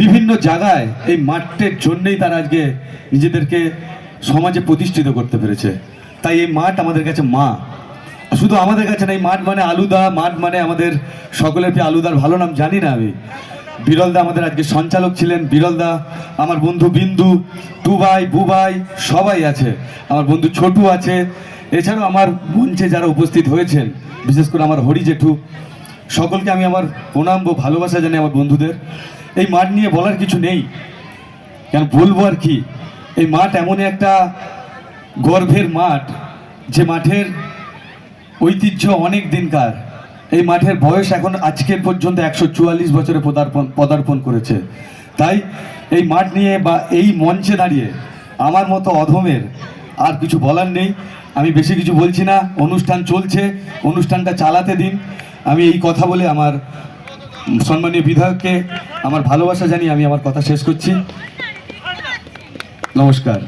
বিভিন্ন জায়গায় এই মাঠের জন্যই তারা আজকে নিজেদেরকে সমাজে প্রতিষ্ঠিত করতে পেরেছে। তাই এই মাঠ আমাদের কাছে মা, শুধু আমাদের কাছে না, এই মাঠ মানে আলুদা, মাঠ মানে আমাদের সকলের প্রিয় আলুদার ভালো নাম জানি না আমি। বিরলদা আমাদের আজকে সঞ্চালক ছিলেন, বিরলদা, আমার বন্ধু বিন্দু, টুবাই, বুবাই সবাই আছে, আমার বন্ধু ছোটু আছে, এছাড়াও আমার মঞ্চে যারা উপস্থিত হয়েছেন, বিশেষ করে আমার হরি জেঠু, সকলকে আমি আমার প্রণাম ও ভালোবাসা জানি আমার বন্ধুদের। এই মাঠ নিয়ে বলার কিছু নেই, কেন বলবো আর কি। এই মাঠ এমনই একটা গর্ভের মাঠ, যে মাঠের ঐতিহ্য অনেক দিনকার। এই মাঠের বয়স এখন আজকের পর্যন্ত 144 বছরে পদার্পণ করেছে। তাই এই মাঠ নিয়ে বা এই মঞ্চে দাঁড়িয়ে আমার মতো অধমের আর কিছু বলার নেই। আমি বেশি কিছু বলছি না, অনুষ্ঠান চলছে, অনুষ্ঠানটা চালাতে দিন। আমি এই কথা বলে আমার সম্মানীয় বিধায়ককে আমার ভালোবাসা জানিয়ে আমি আমার কথা শেষ করছি। নমস্কার।